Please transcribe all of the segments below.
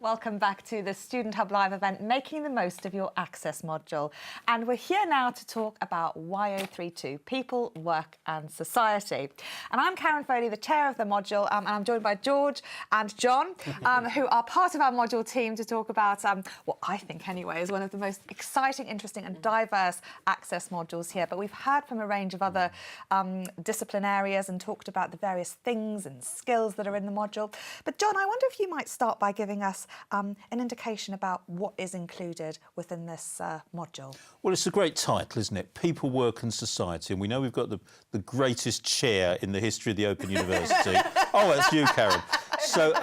Welcome back to the Student Hub Live event, Making the Most of Your Access module. And we're here now to talk about Y032, People, Work and Society. And I'm Karen Foley, the chair of the module, and I'm joined by George and John, who are part of our module team to talk about what I think anyway is one of the most exciting, interesting and diverse access modules here. But we've heard from a range of other discipline areas and talked about the various things and skills that are in the module. But John, I wonder if you might start by giving us an indication about what is included within this module. Well, it's a great title, isn't it? People, Work and Society. And we know we've got the greatest chair in the history of the Open University. Oh, that's you, Karen. So,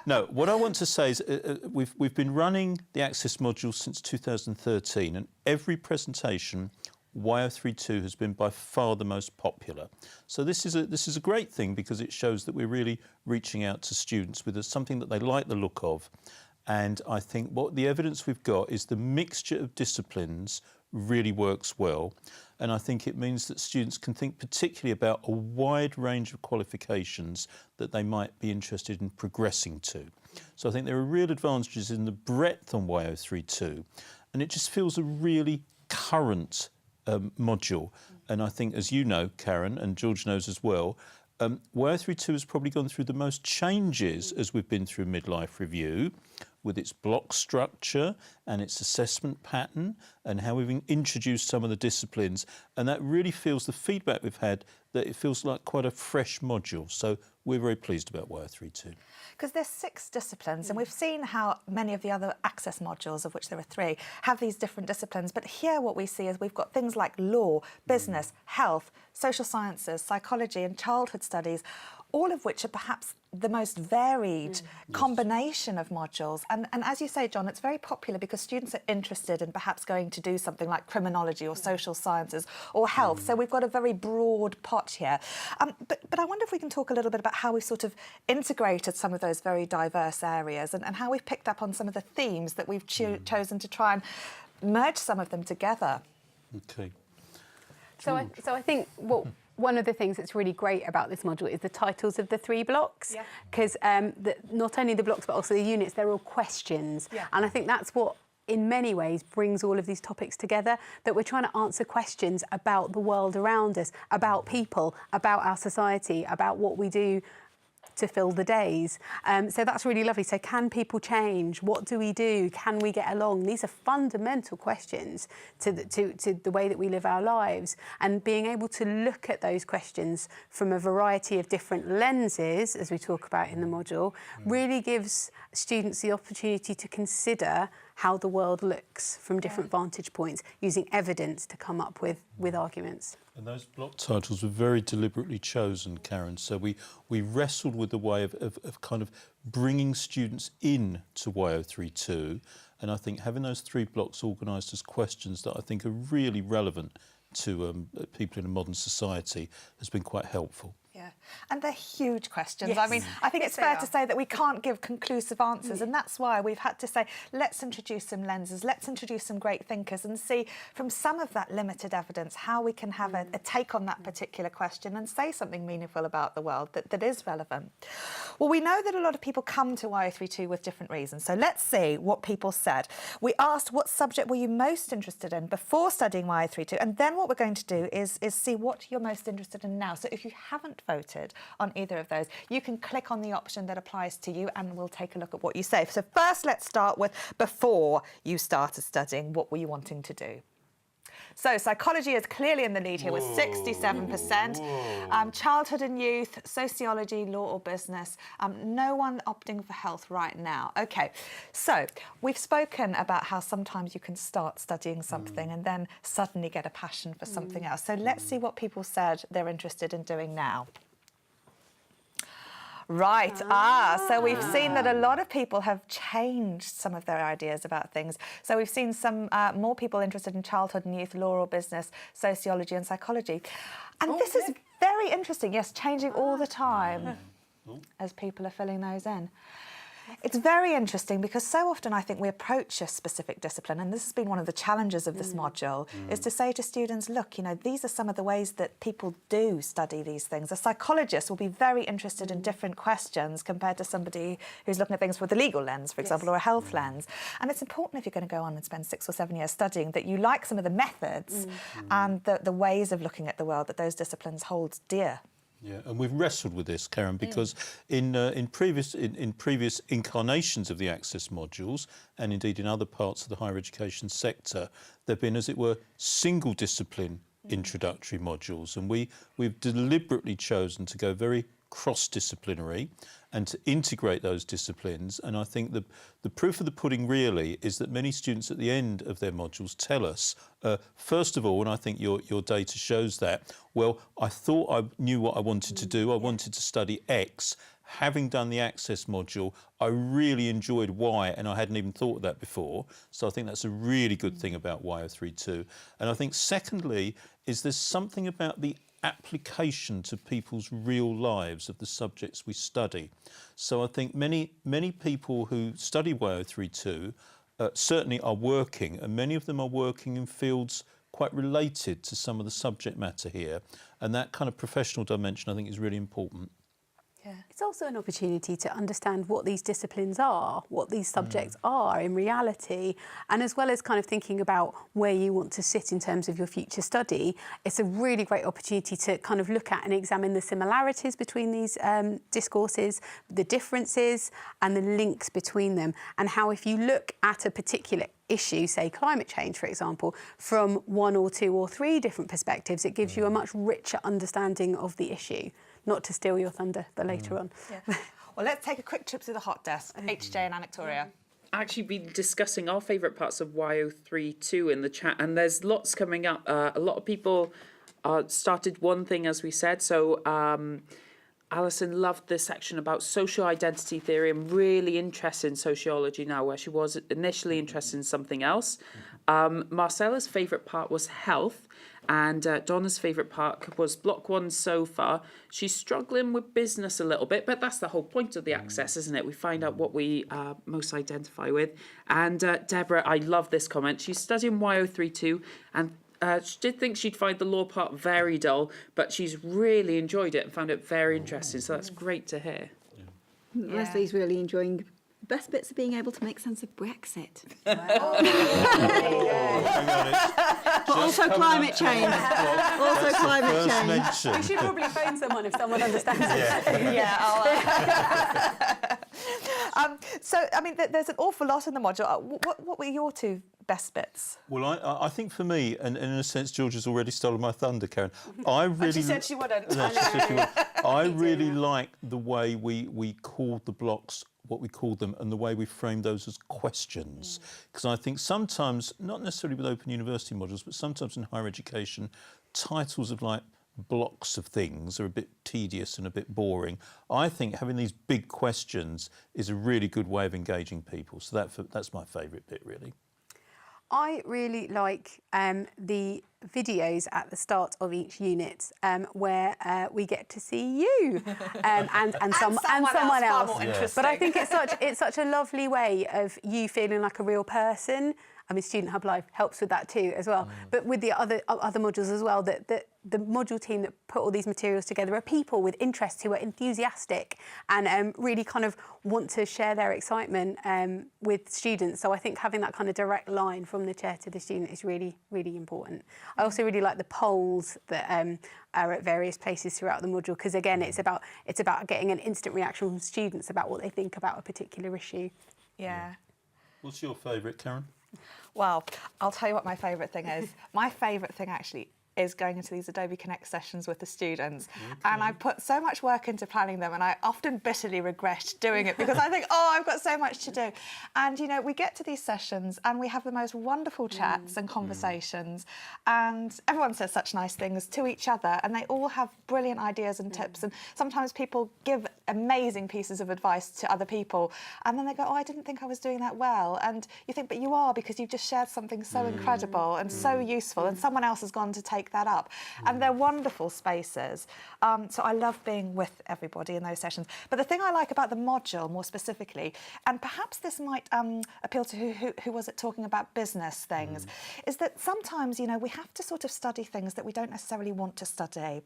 no, what I want to say is we've been running the Access module since 2013, and every presentation Y032 has been by far the most popular. So this is a great thing because it shows that we're really reaching out to students with something that they like the look of. And I think what the evidence we've got is the mixture of disciplines really works well. And I think it means that students can think particularly about a wide range of qualifications that they might be interested in progressing to. So I think there are real advantages in the breadth on Y032, and it just feels a really current module. And I think, as you know, Karen, and George knows as well, Y032 has probably gone through the most changes as we've been through midlife review, with its block structure and its assessment pattern and how we've introduced some of the disciplines. And that really feels, the feedback we've had, that it feels like quite a fresh module. So we're very pleased about Y032. Because there's 6 disciplines, and we've seen how many of the other access modules, of which there are 3, have these different disciplines. But here what we see is we've got things like law, business, health, social sciences, psychology and childhood studies, all of which are perhaps the most varied combination of modules. And as you say, John, it's very popular because students are interested in perhaps going to do something like criminology or social sciences or health. So we've got a very broad pot here. But I wonder if we can talk a little bit about how we've sort of integrated some of those very diverse areas and how we've picked up on some of the themes that we've chosen to try and merge some of them together. Okay. So I think one of the things that's really great about this module is the titles of the 3 blocks, because not only the blocks but also the units, they're all questions. And I think that's what in many ways brings all of these topics together, that we're trying to answer questions about the world around us, about people, about our society, about what we do to fill the days. So that's really lovely. So can people change? What do we do? Can we get along? These are fundamental questions to the way that we live our lives. And being able to look at those questions from a variety of different lenses, as we talk about in the module, really gives students the opportunity to consider how the world looks from different vantage points, using evidence to come up with arguments. And those block titles were very deliberately chosen, Karen. So we wrestled with the way of kind of bringing students in to Y032. And I think having those 3 blocks organised as questions that I think are really relevant to people in a modern society has been quite helpful. Yeah, and they're huge questions. I mean, I think it's fair to say that we can't give conclusive answers, and that's why we've had to say, let's introduce some lenses, let's introduce some great thinkers and see from some of that limited evidence how we can have a take on that particular question and say something meaningful about the world that is relevant. Well, we know that a lot of people come to Y032 with different reasons, so let's see what people said. We asked, what subject were you most interested in before studying Y032, and then what we're going to do is see what you're most interested in now. So if you haven't voted on either of those, you can click on the option that applies to you and we'll take a look at what you say. So first, let's start with before you started studying, what were you wanting to do? So psychology is clearly in the lead here with 67%. Childhood and youth, sociology, law or business. No one opting for health right now. OK, so we've spoken about how sometimes you can start studying something and then suddenly get a passion for something else. So let's see what people said they're interested in doing now. Right, so we've seen that a lot of people have changed some of their ideas about things. So we've seen some more people interested in childhood and youth, law or business, sociology and psychology. And this is very interesting, yes, changing all the time as people are filling those in. It's very interesting because so often I think we approach a specific discipline, and this has been one of the challenges of this module, is to say to students, look, you know, these are some of the ways that people do study these things. A psychologist will be very interested in different questions compared to somebody who's looking at things with a legal lens, for example, or a health lens. And it's important if you're going to go on and spend 6 or 7 years studying that you like some of the methods and the ways of looking at the world that those disciplines hold dear. Yeah, and we've wrestled with this, Karen, because in previous incarnations of the Access modules, and indeed in other parts of the higher education sector, there have been, as it were, single discipline introductory modules, and we've deliberately chosen to go very cross-disciplinary and to integrate those disciplines. And I think the proof of the pudding really is that many students at the end of their modules tell us, first of all, and I think your data shows that, well, I thought I knew what I wanted to do. I wanted to study X. Having done the Access module, I really enjoyed Y, and I hadn't even thought of that before. So I think that's a really good thing about Y032. And I think secondly is there's something about the application to people's real lives of the subjects we study. So I think many people who study Y032 certainly are working, and many of them are working in fields quite related to some of the subject matter here, and that kind of professional dimension I think is really important. Yeah. It's also an opportunity to understand what these disciplines are, what these subjects are in reality, and as well as kind of thinking about where you want to sit in terms of your future study, it's a really great opportunity to kind of look at and examine the similarities between these discourses, the differences and the links between them, and how if you look at a particular issue, say climate change, for example, from 1 or 2 or 3 different perspectives, it gives you a much richer understanding of the issue. Not to steal your thunder, but later on. Yeah. Well, let's take a quick trip to the hot desk. HJ and Anactoria. Actually been discussing our favourite parts of Y032 in the chat, and there's lots coming up. A lot of people started one thing, as we said. So Alison loved this section about social identity theory. I'm really interested in sociology now, where she was initially interested in something else. Marcella's favourite part was health. And Donna's favourite part was Block 1 so far. She's struggling with business a little bit, but that's the whole point of the Access, isn't it? We find out what we most identify with. And Deborah, I love this comment. She's studying Y032 and she did think she'd find the law part very dull, but she's really enjoyed it and found it very interesting. So that's great to hear. Yeah. Leslie's really enjoying the best bits of being able to make sense of Brexit. Also climate change. Also climate change. We should probably phone someone if someone understands it. So, I mean, there's an awful lot in the module. What were your 2 best bits? Well, I think for me, and in a sense, Georgia's already stolen my thunder, Karen. I really. She said she wouldn't. No, she said she wouldn't. I really like the way we called the blocks what we call them and the way we frame those as questions. Because I think sometimes, not necessarily with Open University modules, but sometimes in higher education, titles of like blocks of things are a bit tedious and a bit boring. I think having these big questions is a really good way of engaging people. So that's my favourite bit, really. I really like the videos at the start of each unit where we get to see you and someone else. But I think it's such a lovely way of you feeling like a real person. I mean, Student Hub Live helps with that too as well. But with the other modules as well, that the module team that put all these materials together are people with interests who are enthusiastic and really kind of want to share their excitement with students. So I think having that kind of direct line from the chair to the student is really, really important. I also really like the polls that are at various places throughout the module, because again, it's about getting an instant reaction from students about what they think about a particular issue. Yeah. What's your favourite, Karen? Well, I'll tell you what my favourite thing is. My favourite thing actually is going into these Adobe Connect sessions with the students. Okay. And I put so much work into planning them, and I often bitterly regret doing it because I think, oh, I've got so much to do. And, you know, we get to these sessions and we have the most wonderful chats and conversations, and everyone says such nice things to each other, and they all have brilliant ideas and tips. And sometimes people give amazing pieces of advice to other people, and then they go, oh, I didn't think I was doing that well. And you think, but you are, because you've just shared something so incredible and so useful, and someone else has gone to take that up. And they're wonderful spaces. So I love being with everybody in those sessions. But the thing I like about the module more specifically, and perhaps this might appeal to who was it talking about business things, is that sometimes, you know, we have to sort of study things that we don't necessarily want to study.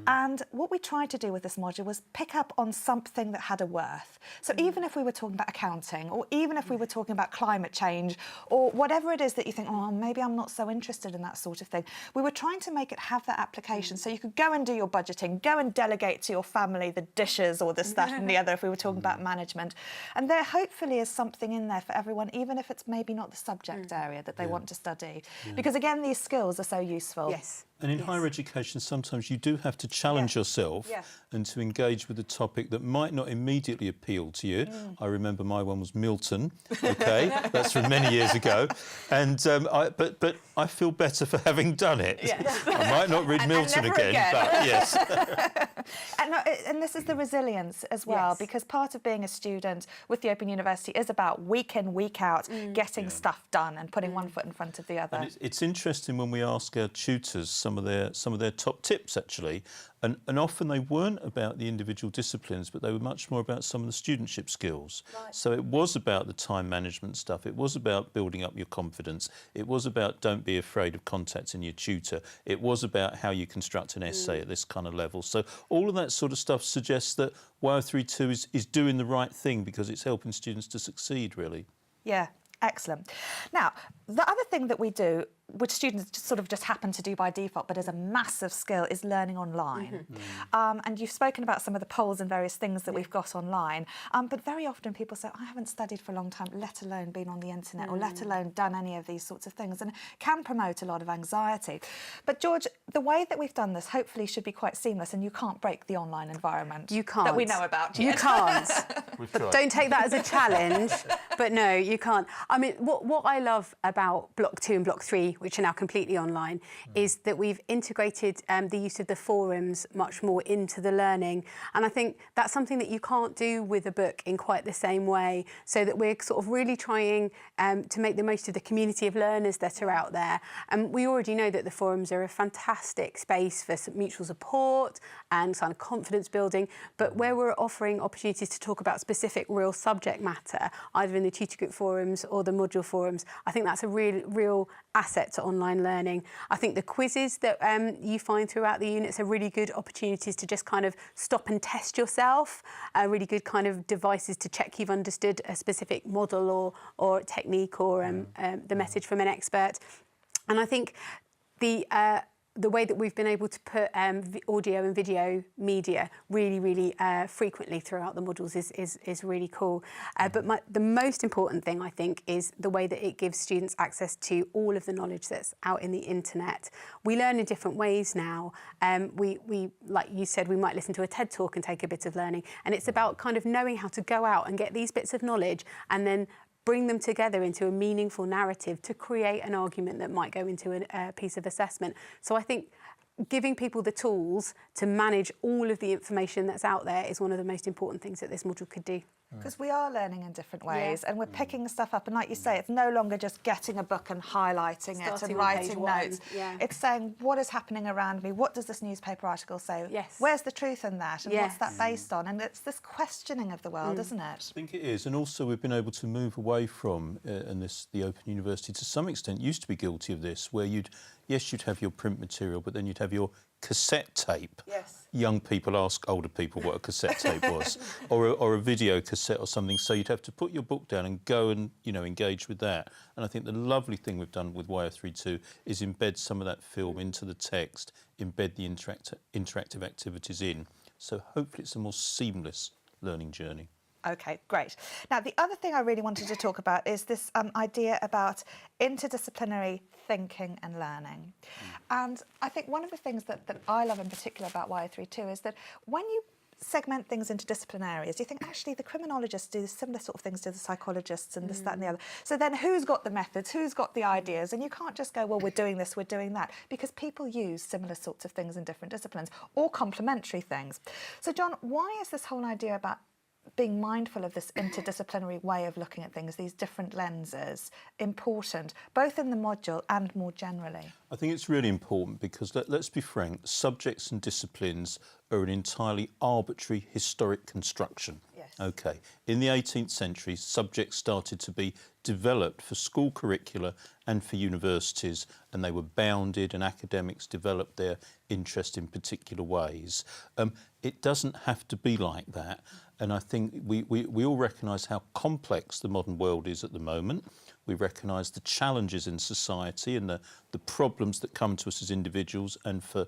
And what we tried to do with this module was pick up on something that had a worth. So even if we were talking about accounting, or even if we were talking about climate change, or whatever it is that you think, oh, maybe I'm not so interested in that sort of thing, we were trying to make it have that application. So you could go and do your budgeting, go and delegate to your family the dishes or this, that and the other if we were talking about management. And there hopefully is something in there for everyone, even if it's maybe not the subject area that they want to study. Because again, these skills are so useful. Yes. And in higher education, sometimes you do have to challenge yourself and to engage with a topic that might not immediately appeal to you. I remember my one was Milton. Okay, that's from many years ago, and but I feel better for having done it. Yes. I might not read Milton again, but yes. And this is the resilience as well, because part of being a student with the Open University is about week in, week out, getting stuff done and putting one foot in front of the other. And it's interesting when we ask our tutors some of their top tips, actually, and often they weren't about the individual disciplines, but they were much more about some of the studentship skills. Right. So it was about the time management stuff, it was about building up your confidence, it was about don't be afraid of contacting your tutor, it was about how you construct an essay at this kind of level. So all of that sort of stuff suggests that Y032 is doing the right thing, because it's helping students to succeed, really. Yeah. Excellent. Now, the other thing that we do, which students just happen to do by default, but is a massive skill, is learning online. And you've spoken about some of the polls and various things that we've got online, but very often people say, I haven't studied for a long time, let alone been on the internet, or let alone done any of these sorts of things, and can promote a lot of anxiety. But George, the way that we've done this hopefully should be quite seamless, and you can't break the online environment. You can't. That we know about yet. You can't. But don't take that as a challenge. But no, you can't. I mean, what I love about Block 2 and Block 3, which are now completely online, is that we've integrated the use of the forums much more into the learning. And I think that's something that you can't do with a book in quite the same way, so that we're sort of really trying to make the most of the community of learners that are out there. And we already know that the forums are a fantastic space for mutual support and kind of confidence building, but where we're offering opportunities to talk about specific real subject matter, either in the tutor group forums or the module forums, I think that's a real asset to online learning. I think the quizzes that you find throughout the units are really good opportunities to just kind of stop and test yourself, really good kind of devices to check you've understood a specific model or technique or the message from an expert. And I think the way that we've been able to put audio and video media really frequently throughout the modules is really cool. But the most important thing, I think, is the way that it gives students access to all of the knowledge that's out in the internet. We learn in different ways now. We like you said, we might listen to a TED talk and take a bit of learning, and it's about kind of knowing how to go out and get these bits of knowledge and then bring them together into a meaningful narrative to create an argument that might go into a piece of assessment. So I think giving people the tools to manage all of the information that's out there is one of the most important things that this module could do. Because we are learning in different ways, and we're picking stuff up, and like you say, it's no longer just getting a book and highlighting it and writing notes. It's saying, what is happening around me? What does this newspaper article say? Yes. Where's the truth in that? And what's that based on? And it's this questioning of the world, isn't it? I think it is, and also we've been able to move away from, the Open University to some extent used to be guilty of this, where you'd have your print material, but then you'd have your cassette tape. Yes. Young people ask older people what a cassette tape was, or a video cassette or something. So you'd have to put your book down and go and engage with that. And I think the lovely thing we've done with Y032 is embed some of that film into the text, embed the interactive activities in. So hopefully it's a more seamless learning journey. OK, great. Now, the other thing I really wanted to talk about is this idea about interdisciplinary thinking and learning. And I think one of the things that I love in particular about Y032 is that when you segment things into discipline areas, you think actually the criminologists do similar sort of things to the psychologists and this, that and the other. So then who's got the methods, who's got the ideas? And you can't just go, well, we're doing this, we're doing that, because people use similar sorts of things in different disciplines or complementary things. So John, why is this whole idea about being mindful of this interdisciplinary way of looking at things, these different lenses, important, both in the module and more generally? I think it's really important because, let's be frank, subjects and disciplines are an entirely arbitrary historic construction. Yes. Okay. In the 18th century, subjects started to be developed for school curricula and for universities, and they were bounded, and academics developed their interest in particular ways. It doesn't have to be like that. And I think we all recognise how complex the modern world is at the moment. We recognise the challenges in society and the problems that come to us as individuals and for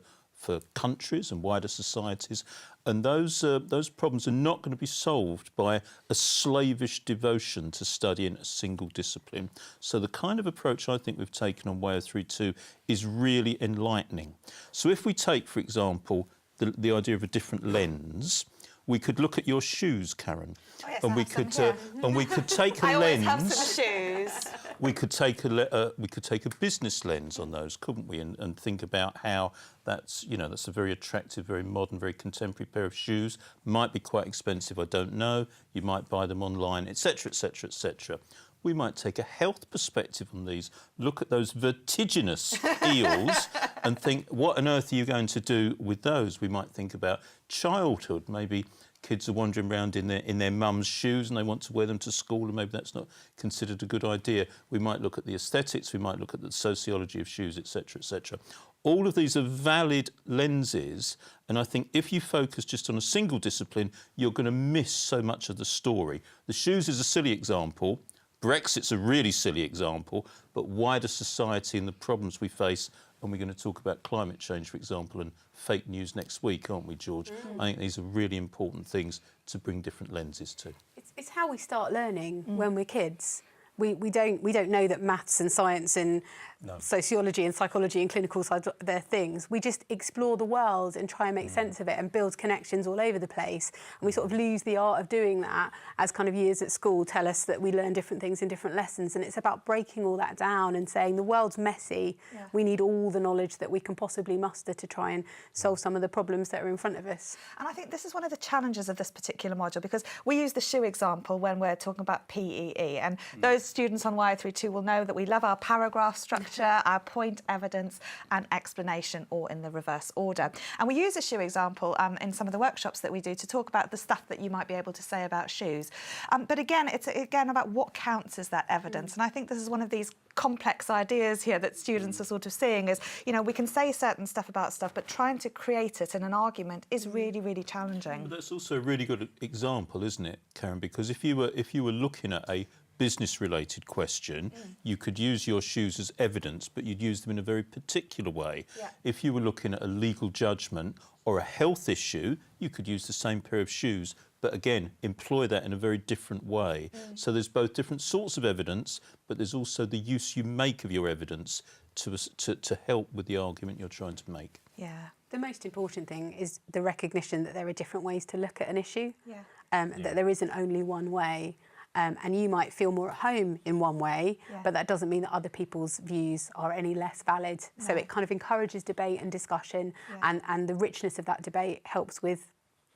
countries and wider societies. And those problems are not going to be solved by a slavish devotion to studying a single discipline. So the kind of approach I think we've taken on Y032 is really enlightening. So if we take, for example, the idea of a different lens, we could look at your shoes, Karen, and we could take a I always lens. have some shoes. We could take a business lens on those, couldn't we? And think about how that's a very attractive, very modern, very contemporary pair of shoes. Might be quite expensive, I don't know. You might buy them online, etc., etc., etc. We might take a health perspective on these, look at those vertiginous heels and think, what on earth are you going to do with those? We might think about childhood. Maybe kids are wandering around in their mum's shoes and they want to wear them to school, and maybe that's not considered a good idea. We might look at the aesthetics, we might look at the sociology of shoes, etc., etc. All of these are valid lenses, and I think if you focus just on a single discipline, you're going to miss so much of the story. The shoes is a silly example. Brexit's a really silly example, but wider society and the problems we face, and we're going to talk about climate change, for example, and fake news next week, aren't we, George? I think these are really important things to bring different lenses to. It's how we start learning when we're kids. We don't know that maths and science and sociology and psychology and clinical side, they're things. We just explore the world and try and make sense of it and build connections all over the place. And we sort of lose the art of doing that as kind of years at school tell us that we learn different things in different lessons. And it's about breaking all that down and saying the world's messy. Yeah. We need all the knowledge that we can possibly muster to try and solve some of the problems that are in front of us. And I think this is one of the challenges of this particular module, because we use the shoe example when we're talking about PEE. And those students on Y032 will know that we love our paragraph structure, our point, evidence and explanation, or in the reverse order. And we use a shoe example in some of the workshops that we do to talk about the stuff that you might be able to say about shoes. But again, it's about what counts as that evidence. And I think this is one of these complex ideas here that students are sort of seeing is, we can say certain stuff about stuff, but trying to create it in an argument is really, really challenging. But that's also a really good example, isn't it, Karen? Because if you were looking at a business-related question, you could use your shoes as evidence, but you'd use them in a very particular way. Yeah. If you were looking at a legal judgment or a health issue, you could use the same pair of shoes, but again, employ that in a very different way. So there's both different sorts of evidence, but there's also the use you make of your evidence to help with the argument you're trying to make. Yeah. The most important thing is the recognition that there are different ways to look at an issue, that there isn't only one way. And you might feel more at home in one way, but that doesn't mean that other people's views are any less valid. No. So it kind of encourages debate and discussion, and the richness of that debate helps with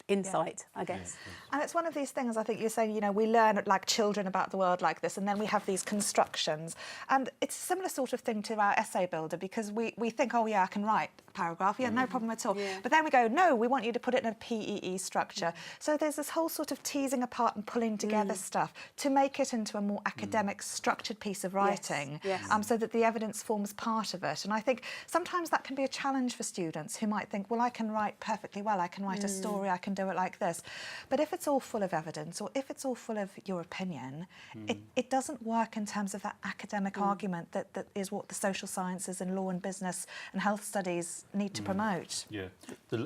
insight, I guess. And it's one of these things, I think you're saying, we learn like children about the world like this, and then we have these constructions. And it's a similar sort of thing to our essay builder, because we think, oh yeah, I can write a paragraph, no problem at all. Yeah. But then we go, no, we want you to put it in a PEE structure. So there's this whole sort of teasing apart and pulling together stuff to make it into a more academic structured piece of writing, so that the evidence forms part of it. And I think sometimes that can be a challenge for students who might think, well, I can write perfectly well, I can write a story, I can do it like this. But if it's all full of evidence, or if it's all full of your opinion, it doesn't work in terms of that academic argument that is what the social sciences and law and business and health studies need to promote. Yeah,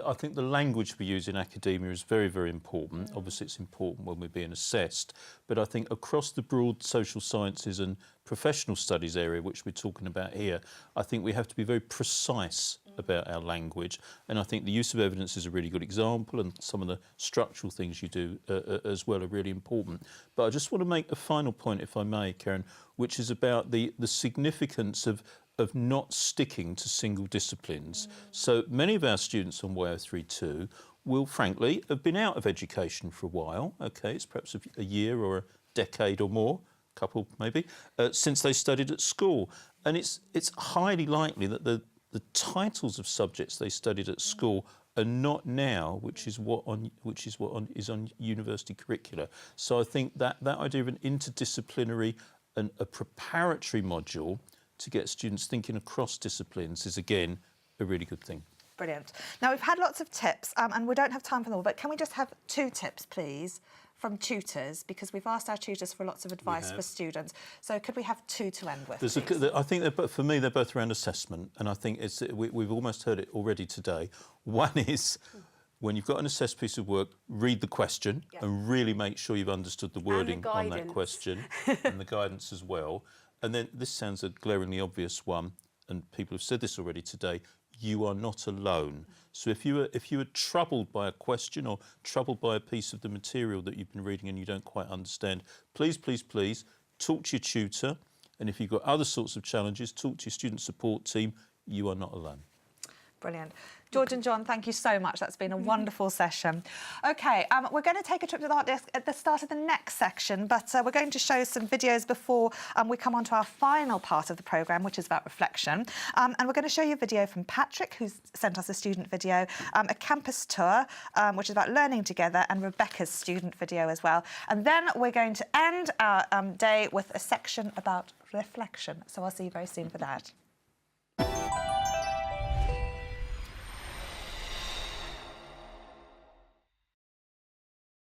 I think the language we use in academia is very, very important. Obviously, it's important when we're being assessed, but I think across the broad social sciences and professional studies area, which we're talking about here, I think we have to be very precise about our language. And I think the use of evidence is a really good example, and some of the structural things you do as well are really important. But I just want to make a final point, if I may, Karen, which is about the significance of not sticking to single disciplines. So many of our students on Y032 will, frankly, have been out of education for a while. OK, it's perhaps a year or a decade or more, couple maybe, since they studied at school. And it's highly likely that the titles of subjects they studied at school are not now, which is what is on university curricula. So I think that idea of an interdisciplinary and a preparatory module to get students thinking across disciplines is, again, a really good thing. Brilliant. Now, we've had lots of tips, and we don't have time for them all, but can we just have 2 tips, please, from tutors? Because we've asked our tutors for lots of advice for students. So could we have 2 to end with, I think, for me, they're both around assessment, and I think we've almost heard it already today. One is, when you've got an assessed piece of work, read the question and really make sure you've understood the wording on that question and the guidance as well. And then, this sounds a glaringly obvious one, and people have said this already today, you are not alone. So if you are troubled by a question or troubled by a piece of the material that you've been reading and you don't quite understand, please, please, please talk to your tutor. And if you've got other sorts of challenges, talk to your student support team. You are not alone. Brilliant. George and John, thank you so much. That's been a wonderful session. OK, we're going to take a trip to the art desk at the start of the next section, but we're going to show some videos before we come on to our final part of the programme, which is about reflection. And we're going to show you a video from Patrick, who's sent us a student video, a campus tour, which is about learning together, and Rebecca's student video as well. And then we're going to end our day with a section about reflection. So I'll see you very soon for that.